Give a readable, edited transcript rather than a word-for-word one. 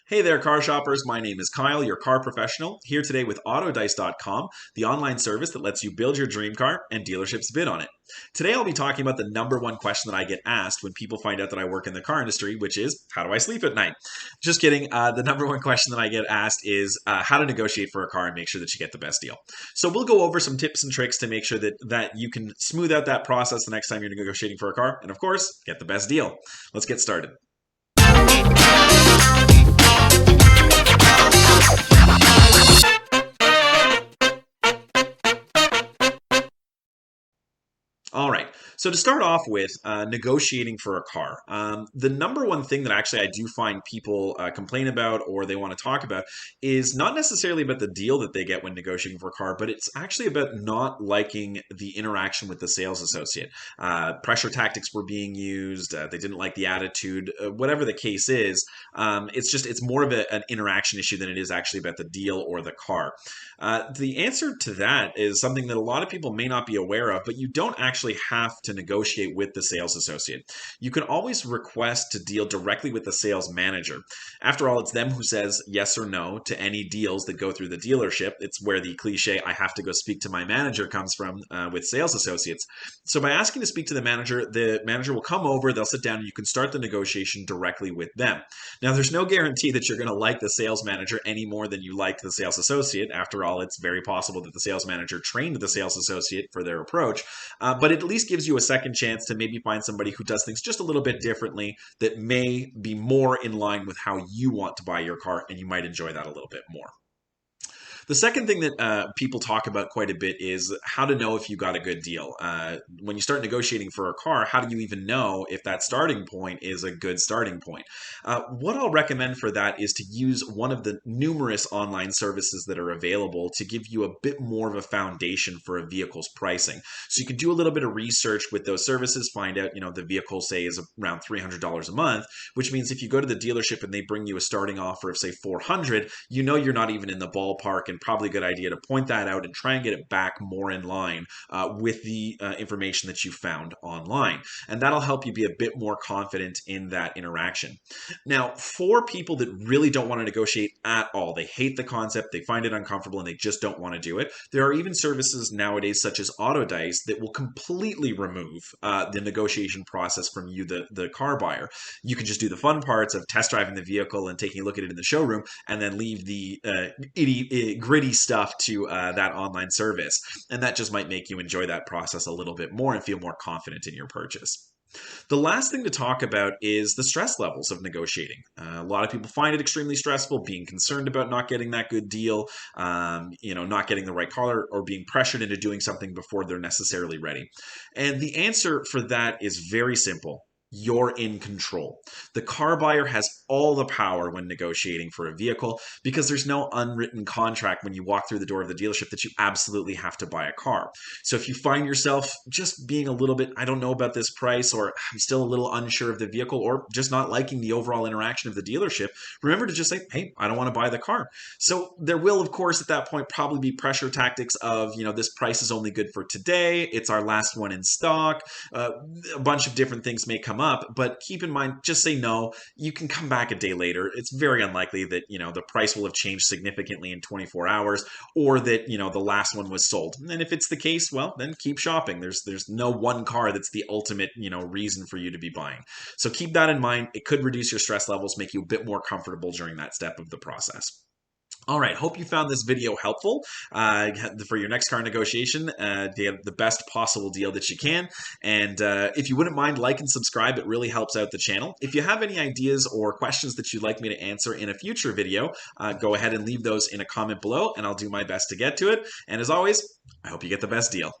Hey there, car shoppers. My name is Kyle, your car professional, here today with AutoDice.com, the online service that lets you build your dream car and dealerships bid on it. Today, I'll be talking about the number one question that I get asked when people find out that I work in the car industry, which is, how do I sleep at night? Just kidding. The number one question that I get asked is how to negotiate for a car and make sure that you get the best deal. So we'll go over some tips and tricks to make sure that you can smooth out that process the next time you're negotiating for a car, and of course, get the best deal. Let's get started. All right. So to start off with, negotiating for a car, the number one thing that actually I do find people complain about or they want to talk about is not necessarily about the deal that they get when negotiating for a car, but it's actually about not liking the interaction with the sales associate. Pressure tactics were being used. They didn't like the attitude. Whatever the case is, it's more of an interaction issue than it is actually about the deal or the car. The answer to that is something that a lot of people may not be aware of, but you don't actually have to negotiate with the sales associate. You can always request to deal directly with the sales manager. After all, it's them who says yes or no to any deals that go through the dealership. It's where the cliche, I have to go speak to my manager, comes from with sales associates. So by asking to speak to the manager will come over, they'll sit down, and you can start the negotiation directly with them. Now, there's no guarantee that you're going to like the sales manager any more than you like the sales associate. After all, it's very possible that the sales manager trained the sales associate for their approach, but it at least gives you a second chance to maybe find somebody who does things just a little bit differently that may be more in line with how you want to buy your car, and you might enjoy that a little bit more. The second thing that people talk about quite a bit is how to know if you got a good deal. When you start negotiating for a car, how do you even know if that starting point is a good starting point? What I'll recommend for that is to use one of the numerous online services that are available to give you a bit more of a foundation for a vehicle's pricing. So you can do a little bit of research with those services, find out, the vehicle, say, is around $300 a month, which means if you go to the dealership and they bring you a starting offer of, say, $400, you're not even in the ballpark, and probably a good idea to point that out and try and get it back more in line with the information that you found online. And that'll help you be a bit more confident in that interaction. Now, for people that really don't want to negotiate at all, they hate the concept, they find it uncomfortable, and they just don't want to do it, there are even services nowadays such as AutoDice that will completely remove the negotiation process from you, the car buyer. You can just do the fun parts of test driving the vehicle and taking a look at it in the showroom, and then leave the gritty stuff to that online service. And that just might make you enjoy that process a little bit more and feel more confident in your purchase. The last thing to talk about is the stress levels of negotiating. A lot of people find it extremely stressful, being concerned about not getting that good deal, not getting the right car, or being pressured into doing something before they're necessarily ready. And the answer for that is very simple. You're in control. The car buyer has all the power when negotiating for a vehicle because there's no unwritten contract when you walk through the door of the dealership that you absolutely have to buy a car. So if you find yourself just being a little bit, I don't know about this price, or I'm still a little unsure of the vehicle, or just not liking the overall interaction of the dealership, remember to just say, hey, I don't want to buy the car. So there will, of course, at that point probably be pressure tactics of, this price is only good for today. It's our last one in stock. A bunch of different things may come up, but keep in mind, just say no. You can come back a day later. It's very unlikely that, the price will have changed significantly in 24 hours, or that, the last one was sold. And if it's the case, well, then keep shopping. There's no one car that's the ultimate, reason for you to be buying. So keep that in mind. It could reduce your stress levels, make you a bit more comfortable during that step of the process. All right, hope you found this video helpful for your next car negotiation. Get the best possible deal that you can. And if you wouldn't mind, like and subscribe. It really helps out the channel. If you have any ideas or questions that you'd like me to answer in a future video, go ahead and leave those in a comment below, and I'll do my best to get to it. And as always, I hope you get the best deal.